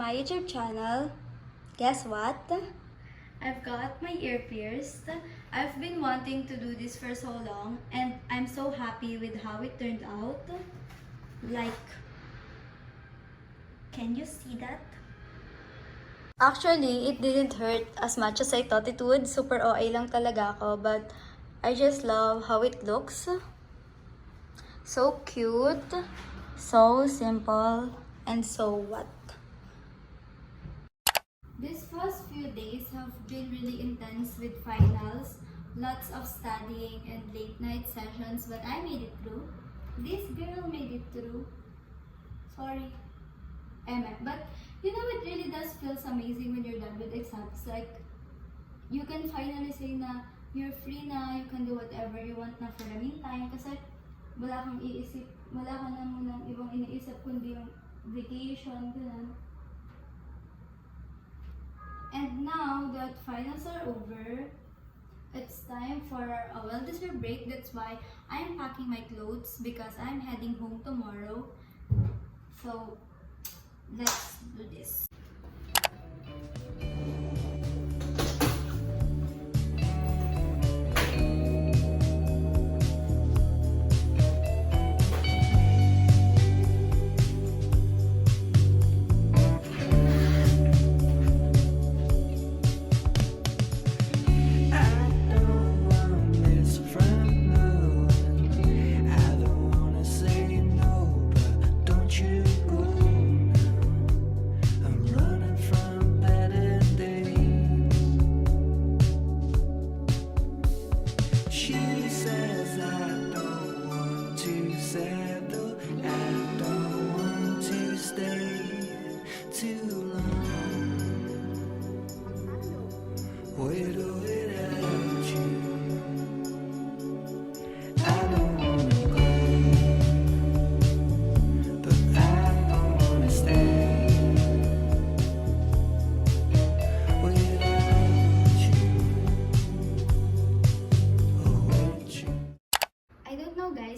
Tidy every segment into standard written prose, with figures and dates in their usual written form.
my YouTube channel. Guess what? I've got my ear pierced. I've been wanting to do this for so long and I'm so happy with how it turned out. Like, can you see that? Actually, it didn't hurt as much as I thought it would. Super OA lang talaga ako, but I just love how it looks. So cute, so simple, and so what? These first few days have been really intense with finals, lots of studying and late night sessions, but I made it through. This girl made it through. Sorry. But you know, it really does feels amazing when you're done with exams. Like, you can finally say na you're free na, you can do whatever you want na for the meantime. Kasi wala kang iisip, wala ka na munang ibang iniisip kundi yung vacation, ganun. And now that finals are over, it's time for a well-deserved break. That's why I'm packing my clothes because I'm heading home tomorrow. So, let's do this.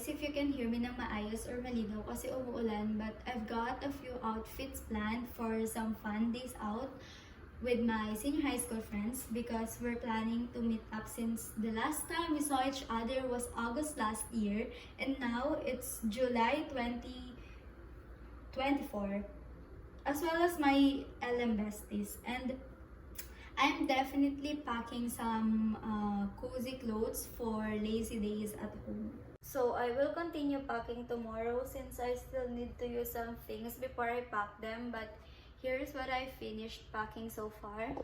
If you can hear me ng maayos or malinaw kasi umuulan, but I've got a few outfits planned for some fun days out with my senior high school friends because we're planning to meet up since the last time we saw each other was August last year and now it's July 2024, as well as my LM besties. And I'm definitely packing some cozy clothes for lazy days at home. So I will continue packing tomorrow since I still need to use some things before I pack them. But here's what I finished packing so far.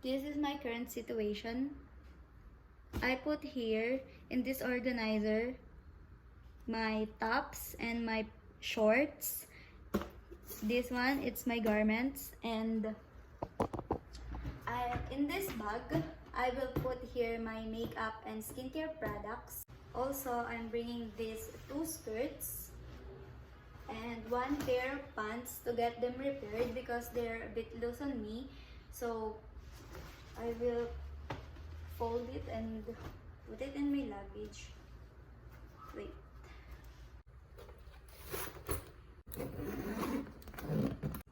This is my current situation. I put here in this organizer my tops and my shorts. This one, it's my garments, and in this bag, I will put here my makeup and skincare products. Also, I'm bringing these 2 skirts and 1 pair of pants to get them repaired because they're a bit loose on me. So, I will fold it and put it in my luggage. Wait.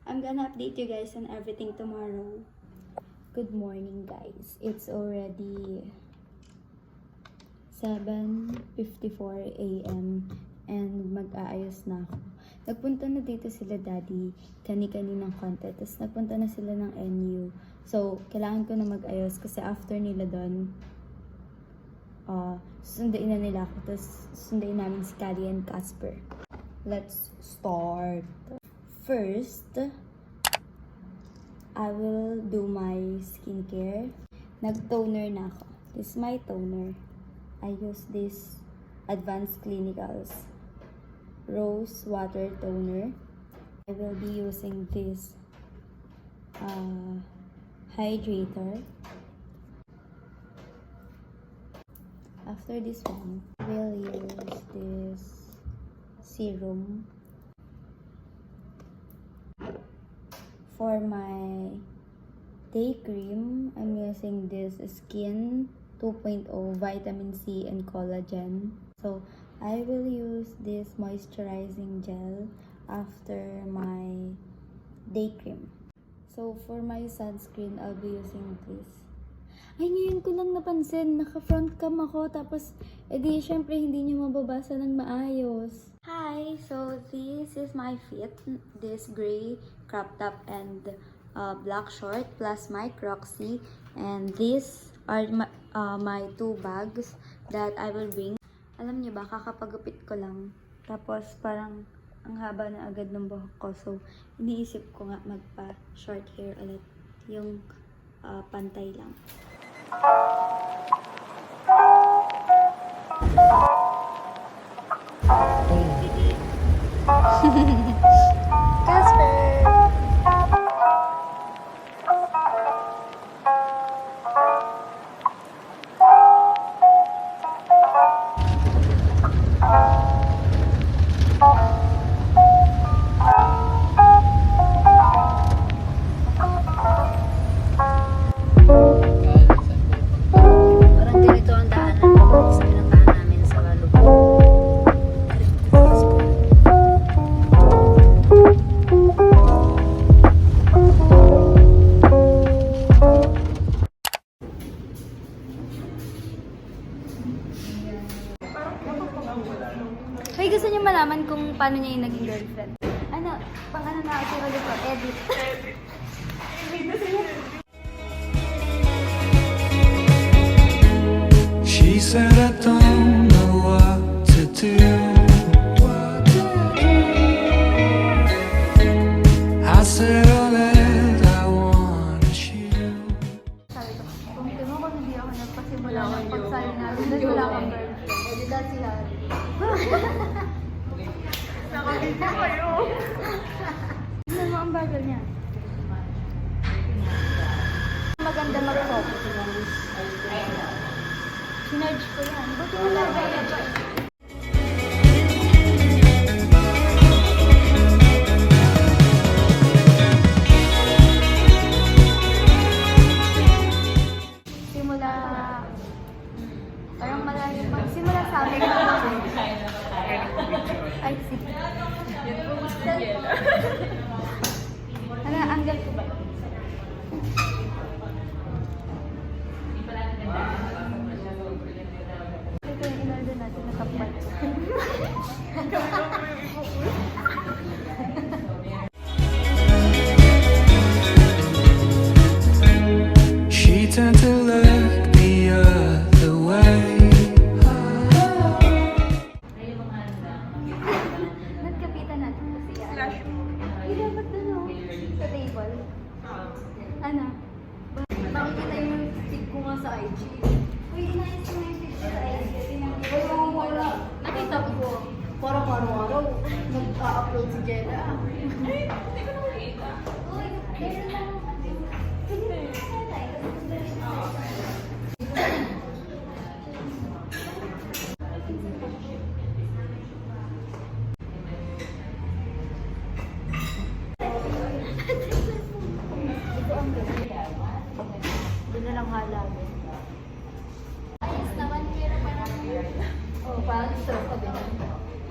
I'm gonna update you guys on everything tomorrow. Good morning, guys. It's already 7:54 a.m. and mag-aayos na ako. Nagpunta na dito sila daddy kani-kaninang konti. Tapos nagpunta na sila ng NU. So, kailangan ko na mag-ayos kasi after nila doon, susunduin na nila ako. Tapos susunduin namin si Callie and Casper. Let's start. First, I will do my skincare. Nag-toner na ako. This is my toner. I use this Advanced Clinicals Rose Water Toner. I will be using this hydrator. After this one, I will use this serum. For my day cream, I'm using this Skin 2.0 Vitamin C and Collagen. So, I will use this moisturizing gel after my day cream. So, for my sunscreen, I'll be using this. Ay, ngayon ko lang napansin, naka-front cam ako, tapos, edi, syempre, hindi nyo mababasa ng maayos. Hi! So, this is my fit. This gray crop top and black short, plus my Crocsy. And these are my 2 bags that I will bring. Alam niyo ba, kakapagupit ko lang. Tapos, parang, ang haba na agad ng buhok ko. So, iniisip ko nga magpa-short hair ulit. Yung pantay lang. Casper! Parang ganito ang daanan ko sa pinuntahan namin sa Lubog. Hey, gusto niyo malaman kung paano niya yung naging girlfriend? Ano? Pang-ano na ako ulit ko? Edit. She said I don't know what to do. I said all that I want is you. Sabi ko, kung di mo kung hindi ako nagpasimula ng pagsali namin, dahil wala kang girlfriend. Eh, di dahil si Harry. Nakakita kayo. Tignan mo ang bagal niya. Maganda mag-pop. Sinurge ko yan. Buti mo lang kaya pa. Simula, parang malalim pa. Simula sa amin. Ay, sige. Ano, angle ko ba? Ito yung in-order natin na kapat. She turned to look the other way. Nagkapitan natin kasi yan. Hindi dapat dun, oh. Sa table. Ano? Nakikita yung stick ko nga sa IG. Uy, inayos mo yung picture sa IG. Ay, wala. Nakita ko. Parang araw-araw. Nag-upload si Jenna. Ay, hindi ko nakikita. Uy, meron lang. Sige, doon na lang halagin. Ayos naman, pero parang... Oh, parang stress ka din.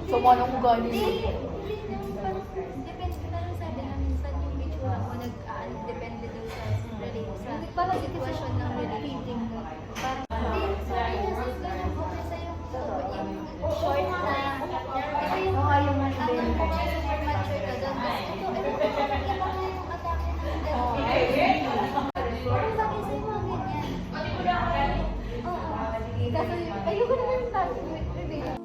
So, manong ko galing? Hindi naman. Depende ka lang sabi na minsan yung itsura mo depende daw sa parang sitwasyon ng relating mo. Parang, hindi, sorry, kasi ganun ko kasi yung short na, ito yung yung super mature ka doon. Ito, iba na yung atake ng demo. Parang bakit sa'yo mga ganyan? Oo. Kaso, ayoko na yung sabi with reveal.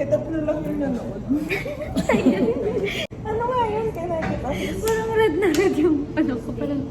tatlo lang yung nanood. Ano nga yun? Kaya nakita. Parang red na red yung ano ko. Parang